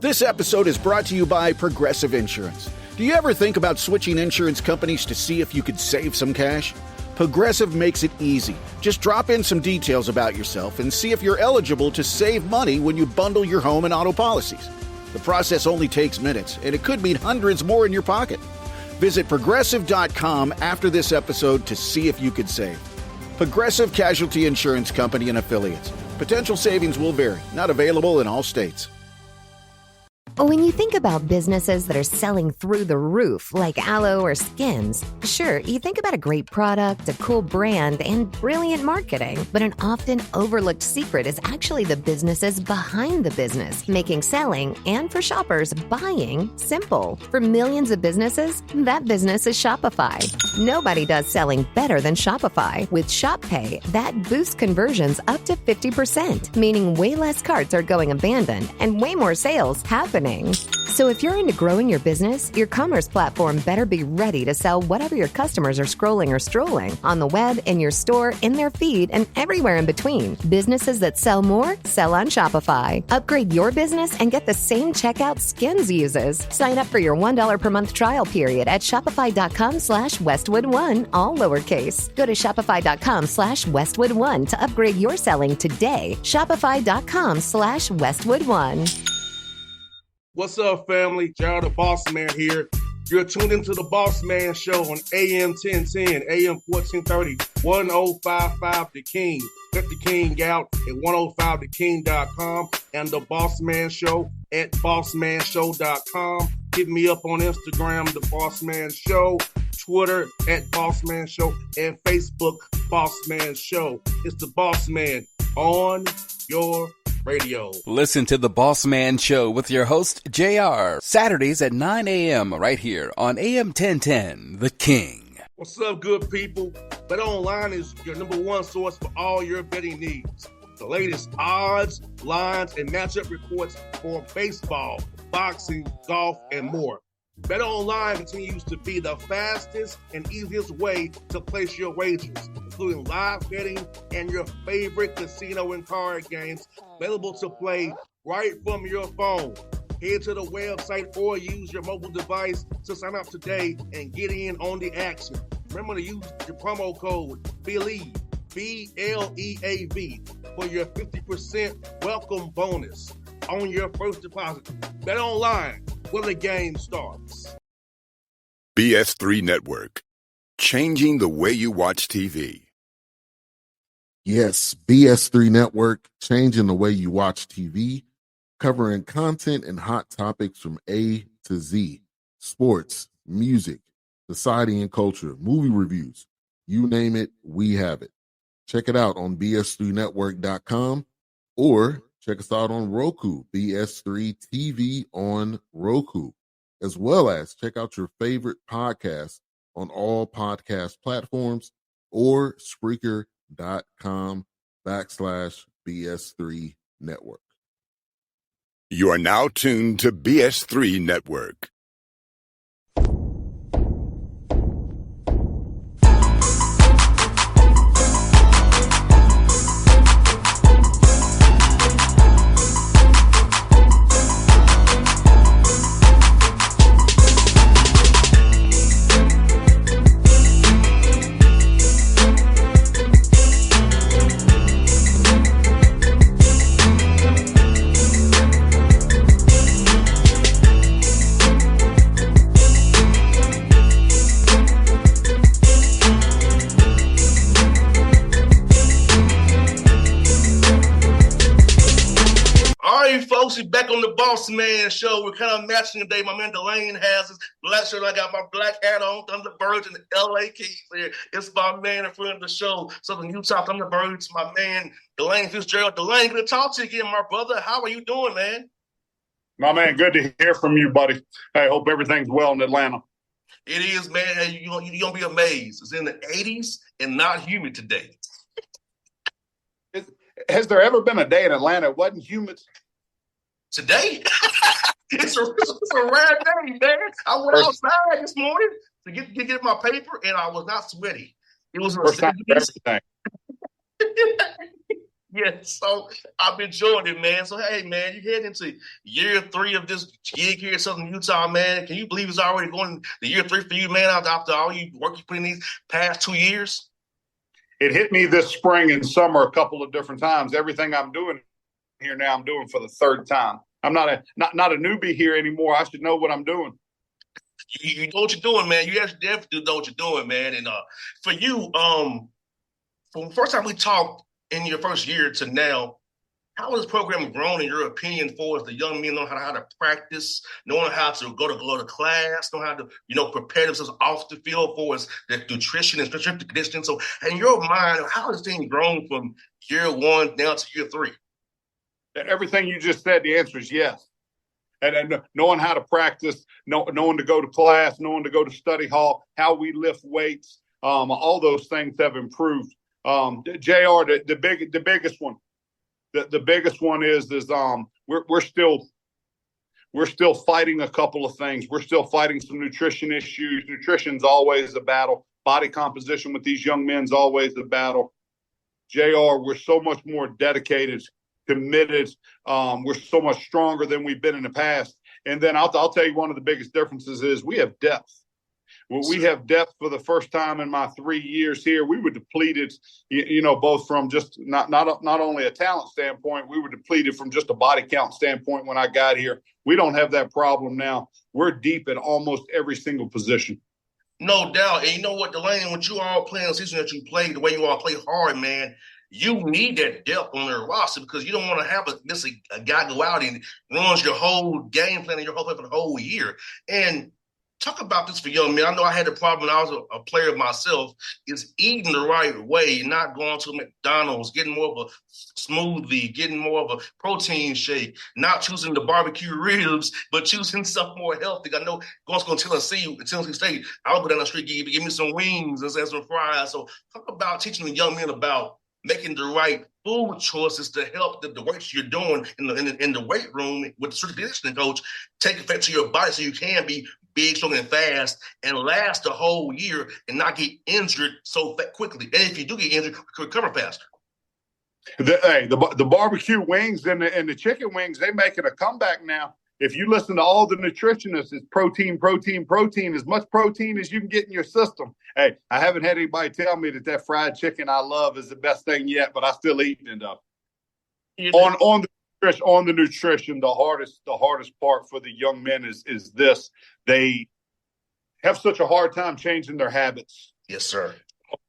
This episode is brought to you by Progressive Insurance. Do you ever think about switching insurance companies to see if you could save some cash? Progressive makes it easy. Just drop in some details about yourself and see if you're eligible to save money when you bundle your home and auto policies. The process only takes minutes, and it could mean hundreds more in your pocket. Visit Progressive.com after this episode to see if you could save. Progressive Casualty Insurance Company and Affiliates. Potential savings will vary. Not available in all states. When you think about businesses that are selling through the roof, like aloe or Skims, sure, you think about a great product, a cool brand, and brilliant marketing. But an often overlooked secret is actually the businesses behind the business, making selling and, for shoppers, buying simple. For millions of businesses, that business is Shopify. Nobody does selling better than Shopify. With Shop Pay, that boosts conversions up to 50%, meaning way less carts are going abandoned and way more sales happening. So if you're into growing your business, your commerce platform better be ready to sell whatever your customers are scrolling or strolling on the web, in your store, in their feed, and everywhere in between. Businesses that sell more, sell on Shopify. Upgrade your business and get the same checkout Skims uses. Sign up for your $1 per month trial period at shopify.com/Westwood1, all lowercase. Go to shopify.com/Westwood1 to upgrade your selling today. Shopify.com/Westwood1. What's up, family? Gerald the Bossman here. You're tuned into the Bossman Show on AM 1010, AM 1430, 1055 The King. Check The King out at 105theking.com and the Bossman Show at bossmanshow.com. Hit me up on Instagram, The Bossman Show, Twitter at Bossman Show, and Facebook, Bossman Show. It's the Bossman on your radio. Listen to the Bossman Show with your host, JR, Saturdays at 9 a.m. right here on AM 1010, The King. What's up, good people? BetOnline is your number one source for all your betting needs. The latest odds, lines, and matchup reports for baseball, boxing, golf, and more. BetOnline continues to be the fastest and easiest way to place your wagers, including live betting and your favorite casino and card games available to play right from your phone. Head to the website or use your mobile device to sign up today and get in on the action. Remember to use your promo code BELIEVE, BLEAV, for your 50% welcome bonus on your first deposit. BetOnline, where the game starts. BS3 Network, changing the way you watch TV. Yes, BS3 Network, changing the way you watch TV, covering content and hot topics from A to Z, sports, music, society and culture, movie reviews, you name it, we have it. Check it out on bs3network.com or check us out on Roku, BS3 TV on Roku, as well as check out your favorite podcasts on all podcast platforms or Spreaker.com/BS3 Network. You are now tuned to BS3 Network. Folks, we're back on the Bossman Show. We're kind of matching today. My man DeLane has his black shirt. I got my black hat on. Thunderbirds and the LA Kings here. It's my man in front of the show. Southern Utah Thunderbirds, my man DeLane Fitzgerald. DeLane, good to talk to you again, my brother. How are you doing, man? My man, good to hear from you, buddy. I hope everything's well in Atlanta. It is, man. Hey, you're going to be amazed. It's in the 80s and not humid today. Has there ever been a day in Atlanta it wasn't humid? Today? it's a rare day, man. I went outside this morning to get my paper, and I was not sweaty. It was a Yeah, so I've been enjoying it, man. So hey, man, you head into year 3 of this gig here in Southern Utah, man. Can you believe it's already going to year 3 for you, man? After all you work you put in these past 2 years. It hit me this spring and summer a couple of different times. Everything I'm doing here now, I'm doing for the third time. I'm not a newbie here anymore. I should know what I'm doing. You know what you're doing, man. You actually definitely know what you're doing, man. And for you, from the first time we talked in your first year to now, how has this program grown in your opinion for the young men knowing how to practice, knowing how to go to class, know how to, prepare themselves off the field for the nutrition and strength conditioning. So in your mind, how has this thing grown from year 1 now to year 3? Everything you just said, the answer is yes. And knowing how to practice, knowing to go to class, knowing to go to study hall, how we lift weights, all those things have improved. JR, the biggest one. The biggest one is we're still fighting a couple of things. We're still fighting some nutrition issues. Nutrition's always a battle. Body composition with these young men's always a battle. JR, we're so much more dedicated, committed. We're so much stronger than we've been in the past. And then I'll tell you one of the biggest differences is we have depth. Well, we have depth for the first time in my 3 years here. We were depleted, both from just not only a talent standpoint, we were depleted from just a body count standpoint when I got here. We don't have that problem now. We're deep at almost every single position. No doubt. And you know what, DeLane, when you all play the season that you play, the way you all play hard, man, you need that depth on their roster because you don't want to have a guy go out and runs your whole game plan and your whole play for the whole year. And talk about this for young men. I know I had a problem when I was a player myself, is eating the right way, not going to McDonald's, getting more of a smoothie, getting more of a protein shake, not choosing the barbecue ribs, but choosing something more healthy. I know going to Tennessee State, I'll go down the street, give me some wings and some fries. So talk about teaching the young men about making the right food choices to help the weights you're doing in the weight room with the strength conditioning coach take effect to your body so you can be big, strong, and fast and last the whole year and not get injured so quickly. And if you do get injured, recover faster. The barbecue wings and the chicken wings, they're making a comeback now. If you listen to all the nutritionists, it's protein, as much protein as you can get in your system. Hey, I haven't had anybody tell me that fried chicken I love is the best thing yet, but I still eating it up. On the nutrition, the hardest part for the young men is this. They have such a hard time changing their habits. Yes, sir.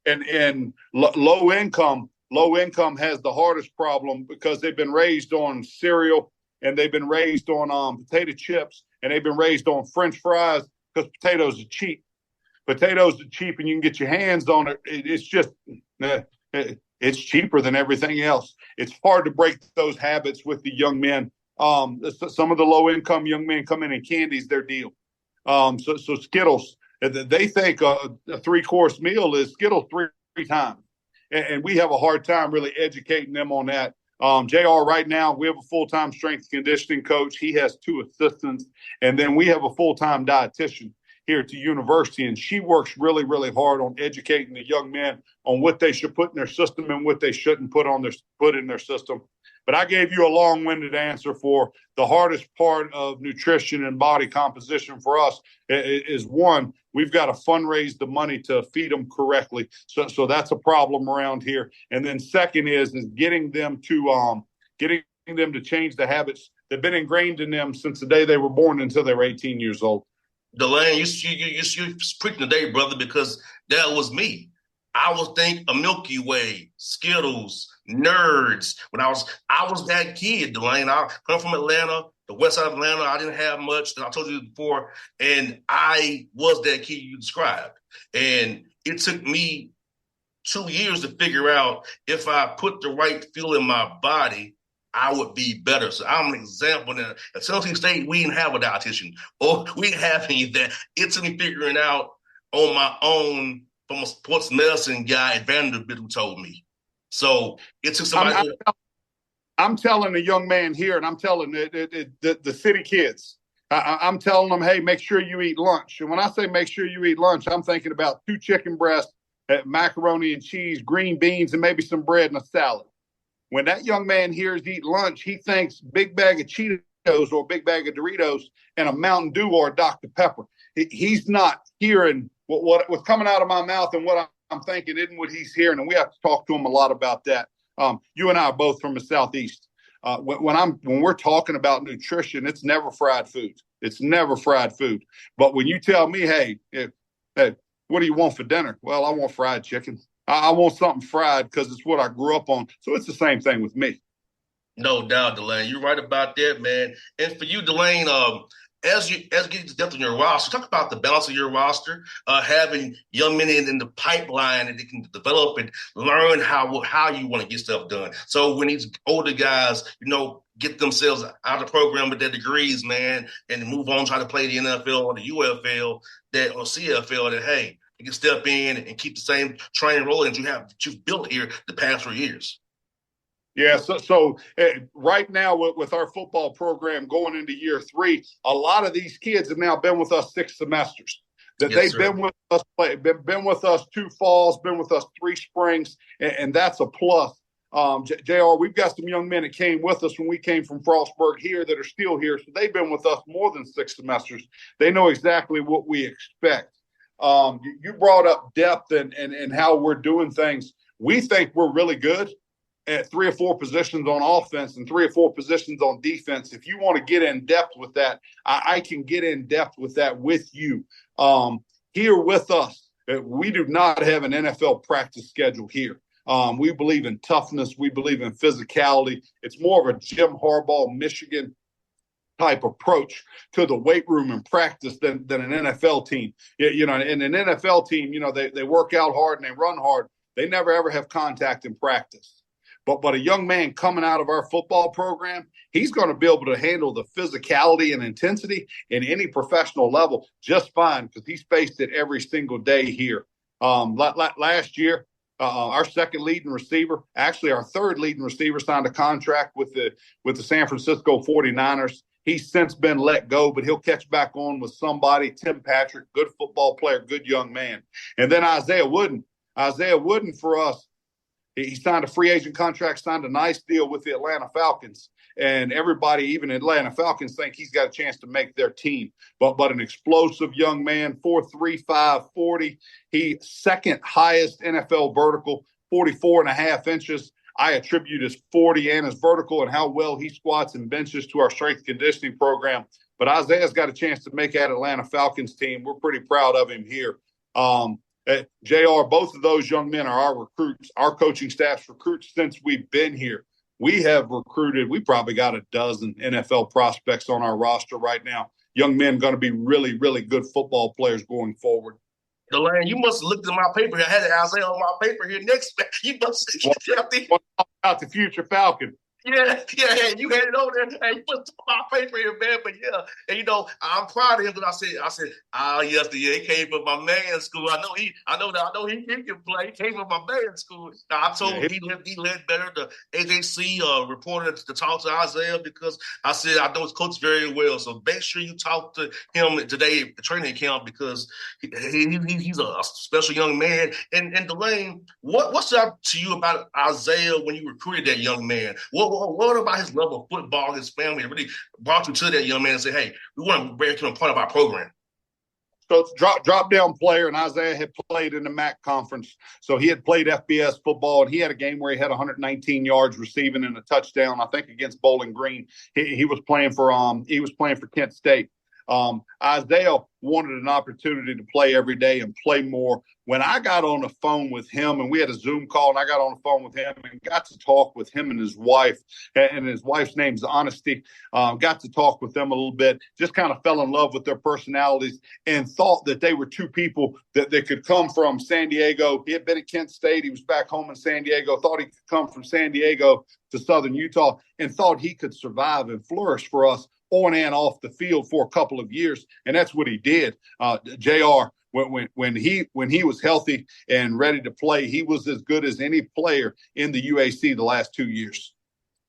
And low income has the hardest problem because they've been raised on cereal and they've been raised on potato chips and they've been raised on French fries because potatoes are cheap. Potatoes are cheap and you can get your hands on it. It's just it's cheaper than everything else. It's hard to break those habits with the young men. Some of the low-income young men come in and candy's their deal. So Skittles, they think a 3-course meal is Skittles three times. And we have a hard time really educating them on that. JR, right now, we have a full-time strength conditioning coach. He has 2 assistants. And then we have a full-time dietitian here at the university, and she works really, really hard on educating the young men on what they should put in their system and what they shouldn't put in their system. But I gave you a long-winded answer for the hardest part of nutrition and body composition for us is one, we've got to fundraise the money to feed them correctly. So that's a problem around here. And then second is getting them to change the habits that have been ingrained in them since the day they were born until they were 18 years old. DeLane, you preaching today, brother, because that was me. I was thinking a Milky Way, Skittles, Nerds. When I was that kid, DeLane. I come from Atlanta, the west side of Atlanta. I didn't have much, I told you before, and I was that kid you described. And it took me 2 years to figure out if I put the right fuel in my body, I would be better. So I'm an example. Now, at Tennessee State, we didn't have a dietitian or we didn't have any of that. It took me figuring out on my own from a sports medicine guy at Vanderbilt who told me. So it took somebody. I'm telling the young man here, and I'm telling the city kids, I'm telling them, hey, make sure you eat lunch. And when I say make sure you eat lunch, I'm thinking about 2 chicken breasts, macaroni and cheese, green beans, and maybe some bread and a salad. when that young man hears eat lunch, he thinks big bag of Cheetos or a big bag of Doritos and a Mountain Dew or a Dr. Pepper. He's not hearing what's coming out of my mouth, and what I'm thinking isn't what he's hearing. And we have to talk to him a lot about that. You and I are both from the Southeast. When we're talking about nutrition, it's never fried food. It's never fried food. But when you tell me, hey, what do you want for dinner? Well, I want fried chicken. I want something fried because it's what I grew up on. So it's the same thing with me. No doubt, DeLane. You're right about that, man. And for you, DeLane, as you get to depth in your roster, talk about the balance of your roster, having young men in the pipeline that they can develop and learn how you want to get stuff done. So when these older guys, get themselves out of the program with their degrees, man, and move on, try to play the NFL or the UFL or CFL, that, hey, you can step in and keep the same train rolling that you've built here the past 3 years. Yeah, so right now with our football program going into year 3, a lot of these kids have now been with us 6 semesters. They've been with us, been with us 2 falls, been with us 3 springs, and that's a plus. JR, we've got some young men that came with us when we came from Frostburg here that are still here, so they've been with us more than 6 semesters. They know exactly what we expect. You brought up depth and how we're doing things. We think we're really good at 3 or 4 positions on offense and 3 or 4 positions on defense. If you want to get in depth with that, I can get in depth with that with you. Here with us, we do not have an NFL practice schedule here. We believe in toughness. We believe in physicality. It's more of a Jim Harbaugh, Michigan type approach to the weight room and practice than an NFL team. In an NFL team, they work out hard and they run hard. They never, ever have contact in practice. But a young man coming out of our football program, he's going to be able to handle the physicality and intensity in any professional level just fine because he's faced it every single day here. Last year, our second leading receiver, actually our third leading receiver, signed a contract with the San Francisco 49ers. He's since been let go, but he'll catch back on with somebody. Tim Patrick, good football player, good young man. And then Isaiah Wooden for us, he signed a free agent contract, signed a nice deal with the Atlanta Falcons. And everybody, even Atlanta Falcons, think he's got a chance to make their team. But an explosive young man, 4'3", 540. He second highest NFL vertical, 44.5 inches. I attribute his 40 and his vertical and how well he squats and benches to our strength conditioning program. But Isaiah's got a chance to make that Atlanta Falcons team. We're pretty proud of him here. JR, both of those young men are our recruits. Our coaching staff's recruits since we've been here. We have recruited, we probably got a dozen NFL prospects on our roster right now. Young men going to be really, really good football players going forward. DeLane, you must have looked at my paper. I had Isaiah on my paper here next. You must have about the future Falcon. Yeah, you had it on there. Hey, you put my paper here, man. But yeah, and I'm proud of him because I said, yesterday he came from my man's school. I know he can play. He came from my man's school. Now, I told him he led better. The AJC reported to talk to Isaiah because I said I know his coach very well. So make sure you talk to him today at the training camp because he's a special young man. And DeLane, what stood out to you about Isaiah when you recruited that young man? What about his love of football, his family, really brought you to that young man and say, hey, we want to bring him a part of our program? So it's drop-down player, and Isaiah had played in the MAC conference. So he had played FBS football, and he had a game where he had 119 yards receiving and a touchdown, I think, against Bowling Green. He was playing for Kent State. Isaiah wanted an opportunity to play every day and play more. When I got on the phone with him, and we had a Zoom call, and I got on the phone with him and got to talk with him and his wife, and his wife's name's Honesty, got to talk with them a little bit, just kind of fell in love with their personalities and thought that they were two people that they could come from San Diego. He had been at Kent State. He was back home in San Diego, thought he could come from San Diego to Southern Utah and thought he could survive and flourish for us on and off the field for a couple of years, and that's what he did. JR, when he was healthy and ready to play, he was as good as any player in the UAC the last 2 years.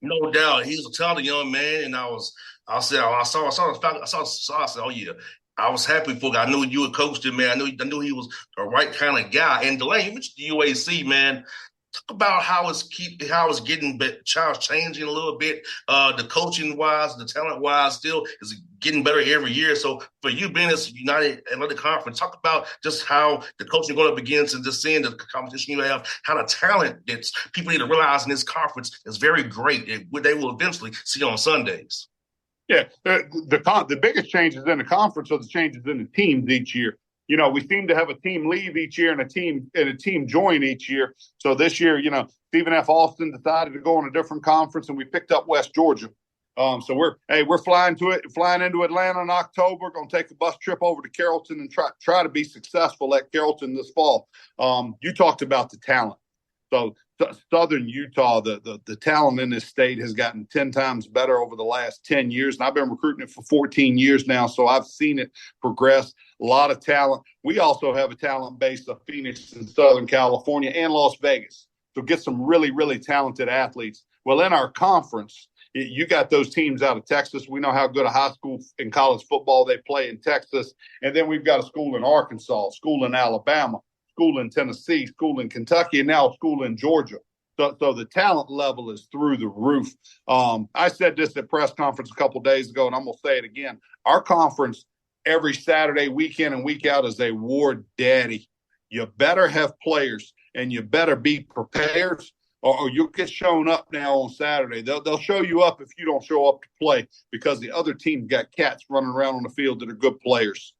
No doubt, he's a talented young man, and I said, oh yeah. I was happy for him. I knew you had coached him, man. I knew he was the right kind of guy. And DeLane, you mentioned the UAC, man. Talk about how it's getting changing a little bit. The coaching wise, the talent wise, still is getting better every year. So for you being this United Athletic Conference, talk about just how the coaching going to begin to just seeing the competition you have, how the talent that people need to realize in this conference is very great. They will eventually see on Sundays. Yeah, the biggest changes in the conference are the changes in the teams each year. You know, we seem to have a team leave each year and a team join each year. So this year, you know, Stephen F. Austin decided to go in a different conference, and we picked up West Georgia. So we're flying into Atlanta in October. Going to take a bus trip over to Carrollton and try to be successful at Carrollton this fall. You talked about the talent. So Southern Utah, the talent in this state has gotten 10 times better over the last 10 years. And I've been recruiting it for 14 years now, so I've seen it progress. A lot of talent. We also have a talent base of Phoenix and Southern California and Las Vegas. So get some really, really talented athletes. Well, in our conference, you got those teams out of Texas. We know how good a high school and college football they play in Texas. And then we've got a school in Arkansas, school in Alabama, school in Tennessee, school in Kentucky, and now a school in Georgia. So the talent level is through the roof. I said this at press conference a couple of days ago, and I'm going to say it again. Our conference every Saturday, week in and week out, is a war daddy. You better have players, and you better be prepared, or you'll get shown up now on Saturday. They'll show you up if you don't show up to play, because the other team got cats running around on the field that are good players.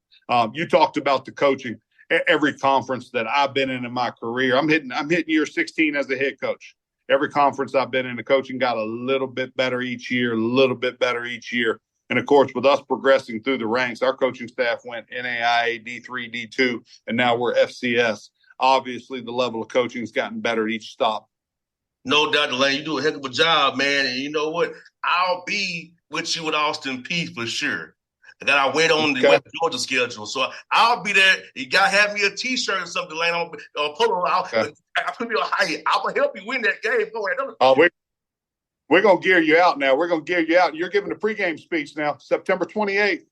You talked about the coaching. Every conference that I've been in my career, I'm hitting year 16 as a head coach. Every conference I've been in, the coaching got a little bit better each year. And, of course, with us progressing through the ranks, our coaching staff went NAIA, D3, D2, and now we're FCS. Obviously, the level of coaching has gotten better at each stop. No doubt, DeLane, you do a heck of a job, man. And you know what? I'll be with you with Austin Peay for sure. I got to wait on the West Georgia schedule. So I'll be there. You got to have me a T-shirt or something, DeLane. I'll polo. I'll going to help you win that game. Go ahead. We're going to gear you out now. We're going to gear you out. You're giving a pregame speech now, September 28th.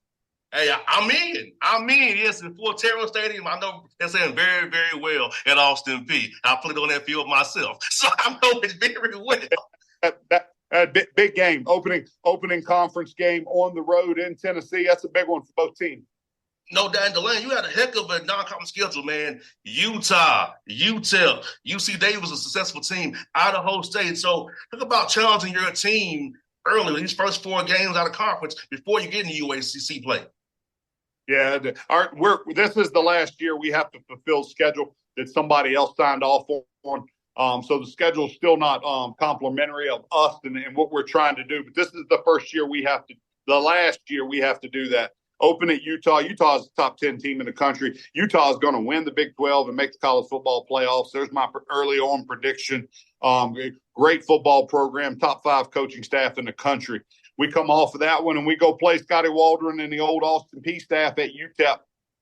Hey, I'm in. Yes, in Fort Terrell Stadium. I know they're saying very, very well at Austin Peay. I played on that field myself. So I know it very well. Big game, opening conference game on the road in Tennessee. That's a big one for both teams. No doubt, DeLane, you had a heck of a non-conference schedule, man. Utah, UTEP, UC Davis, a successful team, Idaho State. So talk about challenging your team early, these first 4 games out of conference before you get into UACC play. Yeah, this is the last year we have to fulfill schedule that somebody else signed off on. So the schedule is still not complimentary of us and what we're trying to do. But this is the last year we have to do that. Open at Utah. Utah is the top 10 team in the country. Utah is going to win the Big 12 and make the college football playoffs. There's my early on prediction. Great football program, top 5 coaching staff in the country. We come off of that one and we go play Scotty Waldron and the old Austin Peay staff at UTEP.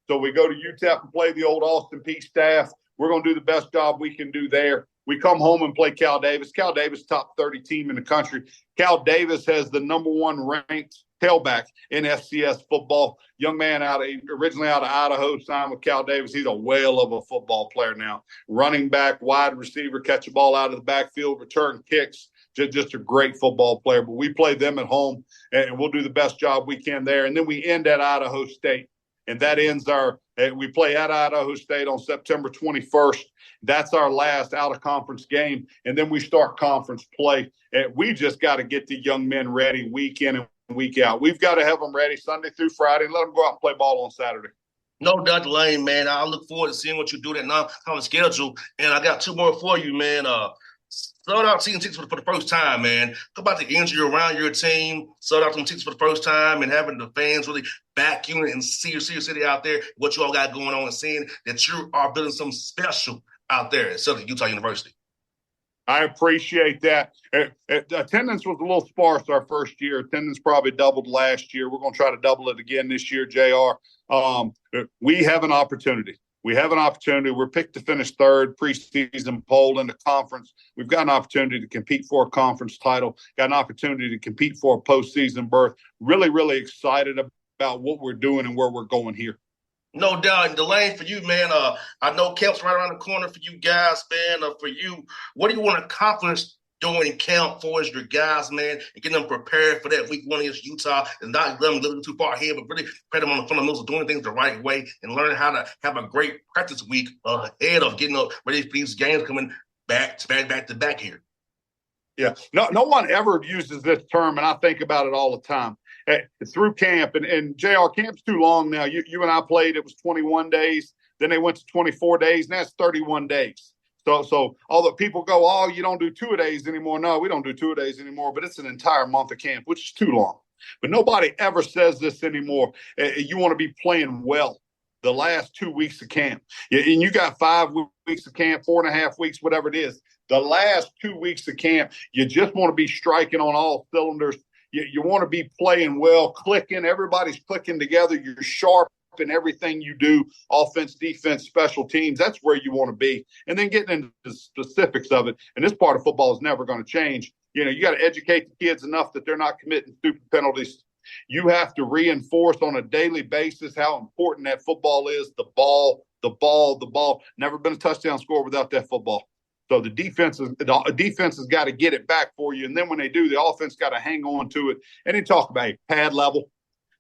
So we go to UTEP and play the old Austin Peay staff. We're going to do the best job we can do there. We come home and play Cal Davis. Cal Davis, top 30 team in the country. Cal Davis has the number 1 ranked tailback in FCS football. Young man originally out of Idaho, signed with Cal Davis. He's a whale of a football player now. Running back, wide receiver, catch a ball out of the backfield, return kicks. Just a great football player. But we play them at home, and we'll do the best job we can there. And then we end at Idaho State. And that ends we play at Idaho State on September 21st. That's our last out-of-conference game. And then we start conference play. And we just got to get the young men ready week in and week out. We've got to have them ready Sunday through Friday and let them go out and play ball on Saturday. No doubt, DeLane, man. I look forward to seeing what you do that non-conference schedule. And I got 2 more for you, man. Sold out season tickets for the first time, man. Talk about the energy around your team. Sold out some tickets for the first time and having the fans really back you and see your city out there, what you all got going on, and seeing that you are building something special out there at Southern Utah University. I appreciate that. Attendance was a little sparse our first year. Attendance probably doubled last year. We're going to try to double it again this year, JR. We have an opportunity. We're picked to finish 3rd preseason poll in the conference. We've got an opportunity to compete for a conference title, got an opportunity to compete for a postseason berth. Really, really excited about what we're doing and where we're going here. No doubt. And DeLane, for you, man, I know camp's right around the corner for you guys, man. For you, what do you want to accomplish during camp for as your guys, man, and get them prepared for that week 1 against Utah and not let them live too far ahead, but really prepare them on the fundamentals of doing things the right way and learning how to have a great practice week ahead of getting up ready for these games coming back to back here. Yeah, no one ever uses this term, and I think about it all the time. Through camp, and JR, camp's too long now. You and I played, it was 21 days. Then they went to 24 days, and that's 31 days. So although people go, oh, you don't do 2-a-days anymore. No, we don't do 2-a-days anymore, but it's an entire month of camp, which is too long. But nobody ever says this anymore. You want to be playing well the last 2 weeks of camp. And you got 5 weeks of camp, 4.5 weeks, whatever it is. The last 2 weeks of camp, you just want to be striking on all cylinders. You want to be playing well, clicking. Everybody's clicking together. You're sharp in everything you do, offense, defense, special teams. That's where you want to be. And then getting into the specifics of it. And this part of football is never going to change. You got to educate the kids enough that they're not committing stupid penalties. You have to reinforce on a daily basis how important that football is. The ball. Never been a touchdown score without that football. So the defense has got to get it back for you. And then when they do, the offense got to hang on to it. And then talk about pad level,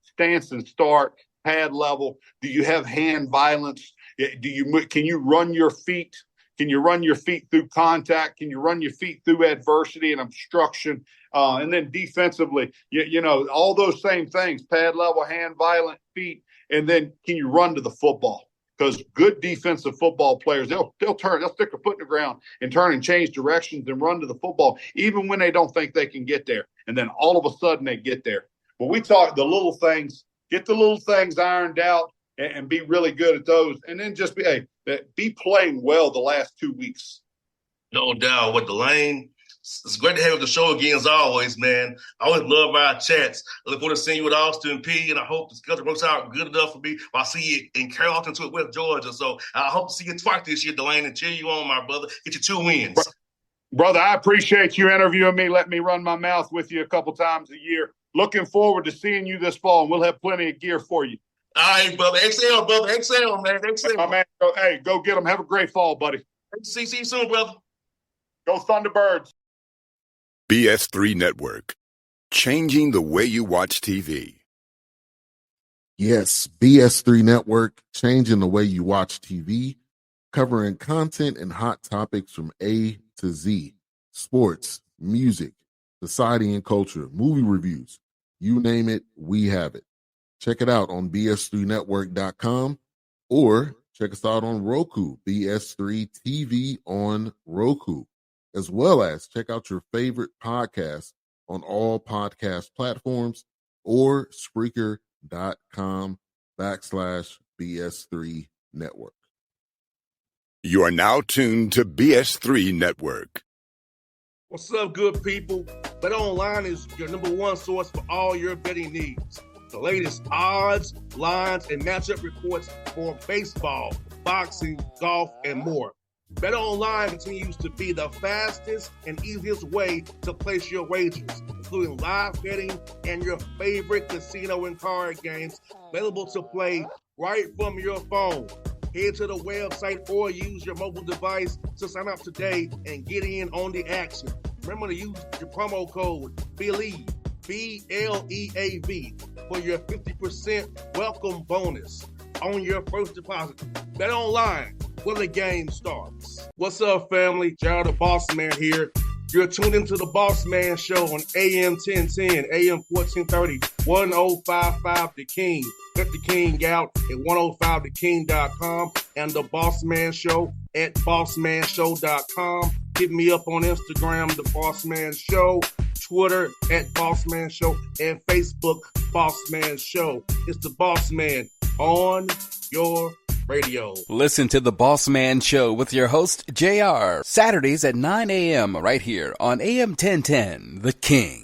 stance and start, pad level. Do you have hand violence? Can you run your feet? Can you run your feet through contact? Can you run your feet through adversity and obstruction? And then defensively, all those same things, pad level, hand violent, feet. And then can you run to the football? Because good defensive football players, they'll stick a foot in the ground and turn and change directions and run to the football, even when they don't think they can get there. And then all of a sudden they get there. But we talk the little things, get the little things ironed out and be really good at those. And then just be playing well the last 2 weeks. No doubt. With DeLane, it's great to have you on the show again, as always, man. I always love our chats. I look forward to seeing you at Austin P, and I hope the schedule works out good enough for me. I'll see you in Carrollton to West Georgia. So I hope to see you twice this year, DeLane, and cheer you on, my brother. Get you 2 wins. Brother, I appreciate you interviewing me. Let me run my mouth with you a couple times a year. Looking forward to seeing you this fall, and we'll have plenty of gear for you. All right, brother. XL, brother. XL, man. XL. My man, go get them. Have a great fall, buddy. See you soon, brother. Go Thunderbirds. BS3 Network, changing the way you watch TV. Yes, BS3 Network, changing the way you watch TV, covering content and hot topics from A to Z, sports, music, society and culture, movie reviews, you name it, we have it. Check it out on bs3network.com or check us out on Roku, BS3 TV on Roku, as well as check out your favorite podcast on all podcast platforms or Spreaker.com/BS3 Network. You are now tuned to BS3 Network. What's up, good people? BetOnline is your number one source for all your betting needs. The latest odds, lines, and matchup reports for baseball, boxing, golf, and more. BetOnline continues to be the fastest and easiest way to place your wagers, including live betting and your favorite casino and card games available to play right from your phone. Head to the website or use your mobile device to sign up today and get in on the action. Remember to use your promo code BELIEVE, BLEAV, for your 50% welcome bonus on your first deposit. BetOnline, where the game starts. What's up, family? Gerald the Bossman here. You're tuned into the Bossman Show on AM 1010, AM 1430, 1055 The King. Let the King out at 105theking.com and the Bossman Show at bossmanshow.com. Hit me up on Instagram, The Bossman Show, Twitter at Bossman Show, and Facebook, Bossman Show. It's the Bossman on your radio. Listen to The Bossman Show with your host, JR, Saturdays at 9 a.m. right here on AM 1010, The King.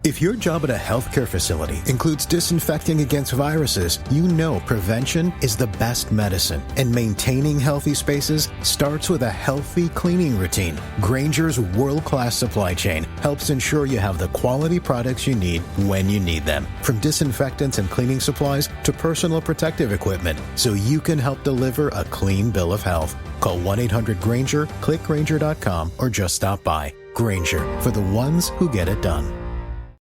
If your job at a healthcare facility includes disinfecting against viruses, you know prevention is the best medicine. And maintaining healthy spaces starts with a healthy cleaning routine. Grainger's world-class supply chain helps ensure you have the quality products you need when you need them. From disinfectants and cleaning supplies to personal protective equipment, so you can help deliver a clean bill of health. Call 1-800-GRAINGER, click Grainger.com, or just stop by. Grainger, for the ones who get it done.